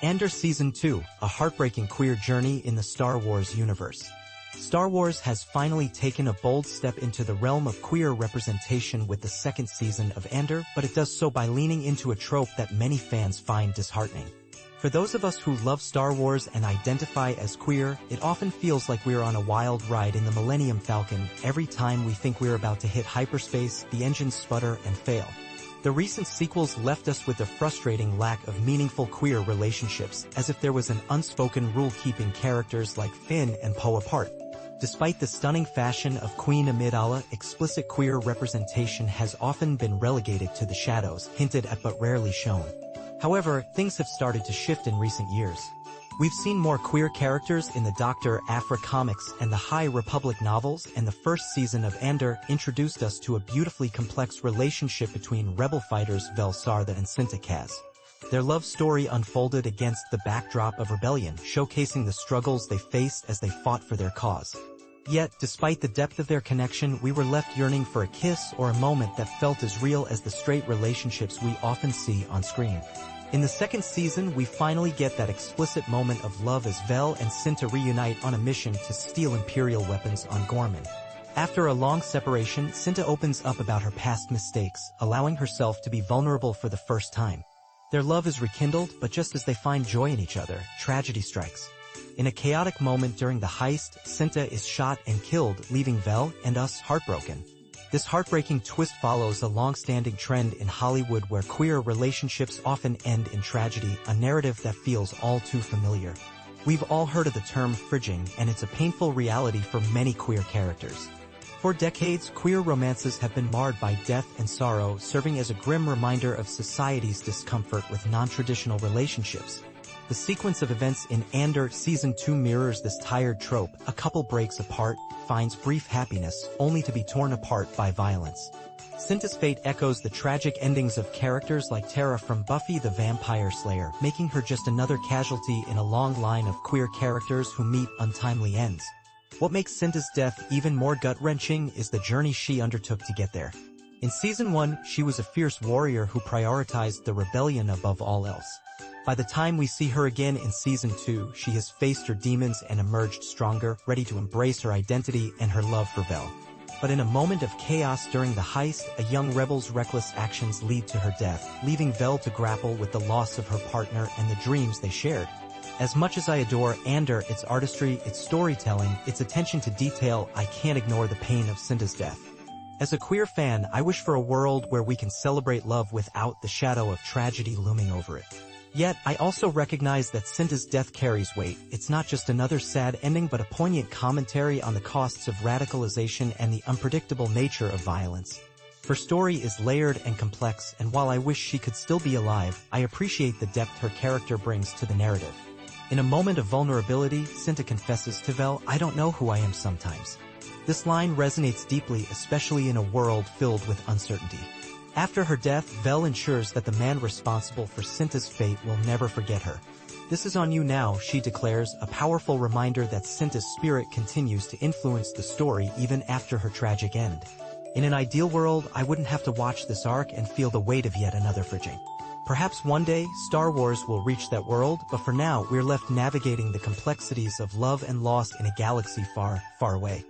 Andor Season 2, a heartbreaking queer journey in the Star Wars universe. Star Wars has finally taken a bold step into the realm of queer representation with the second season of Andor, but it does so by leaning into a trope that many fans find disheartening. For those of us who love Star Wars and identify as queer, it often feels like we're on a wild ride in the Millennium Falcon. Every time we think we're about to hit hyperspace, the engines sputter and fail. The recent sequels left us with a frustrating lack of meaningful queer relationships, as if there was an unspoken rule keeping characters like Finn and Poe apart. Despite the stunning fashion of Queen Amidala, explicit queer representation has often been relegated to the shadows, hinted at but rarely shown. However, things have started to shift in recent years. We've seen more queer characters in the Dr. Aphra comics and the High Republic novels, and the first season of Andor introduced us to a beautifully complex relationship between rebel fighters Vel, Sartha and Cinta. Their love story unfolded against the backdrop of rebellion, showcasing the struggles they faced as they fought for their cause. Yet, despite the depth of their connection, we were left yearning for a kiss or a moment that felt as real as the straight relationships we often see on screen. In the second season, we finally get that explicit moment of love as Vel and Cinta reunite on a mission to steal Imperial weapons on Gorman. After a long separation, Cinta opens up about her past mistakes, allowing herself to be vulnerable for the first time. Their love is rekindled, but just as they find joy in each other, tragedy strikes. In a chaotic moment during the heist, Cinta is shot and killed, leaving Vel and us heartbroken. This heartbreaking twist follows a long-standing trend in Hollywood where queer relationships often end in tragedy, a narrative that feels all too familiar. We've all heard of the term fridging, and it's a painful reality for many queer characters. For decades, queer romances have been marred by death and sorrow, serving as a grim reminder of society's discomfort with non-traditional relationships. The sequence of events in Andor Season 2 mirrors this tired trope. A couple breaks apart, finds brief happiness, only to be torn apart by violence. Cinta's fate echoes the tragic endings of characters like Tara from Buffy the Vampire Slayer, making her just another casualty in a long line of queer characters who meet untimely ends. What makes Cinta's death even more gut-wrenching is the journey she undertook to get there. In Season 1, she was a fierce warrior who prioritized the rebellion above all else. By the time we see her again in Season 2, she has faced her demons and emerged stronger, ready to embrace her identity and her love for Vel. But in a moment of chaos during the heist, a young rebel's reckless actions lead to her death, leaving Vel to grapple with the loss of her partner and the dreams they shared. As much as I adore Andor, its artistry, its storytelling, its attention to detail, I can't ignore the pain of Cinta's death. As a queer fan, I wish for a world where we can celebrate love without the shadow of tragedy looming over it. Yet, I also recognize that Cinta's death carries weight. It's not just another sad ending but a poignant commentary on the costs of radicalization and the unpredictable nature of violence. Her story is layered and complex, and while I wish she could still be alive, I appreciate the depth her character brings to the narrative. In a moment of vulnerability, Cinta confesses to Vel, "I don't know who I am sometimes." This line resonates deeply, especially in a world filled with uncertainty. After her death, Vel ensures that the man responsible for Cinta's fate will never forget her. "This is on you now," she declares, a powerful reminder that Cinta's spirit continues to influence the story even after her tragic end. In an ideal world, I wouldn't have to watch this arc and feel the weight of yet another fridging. Perhaps one day, Star Wars will reach that world, but for now, we're left navigating the complexities of love and loss in a galaxy far, far away.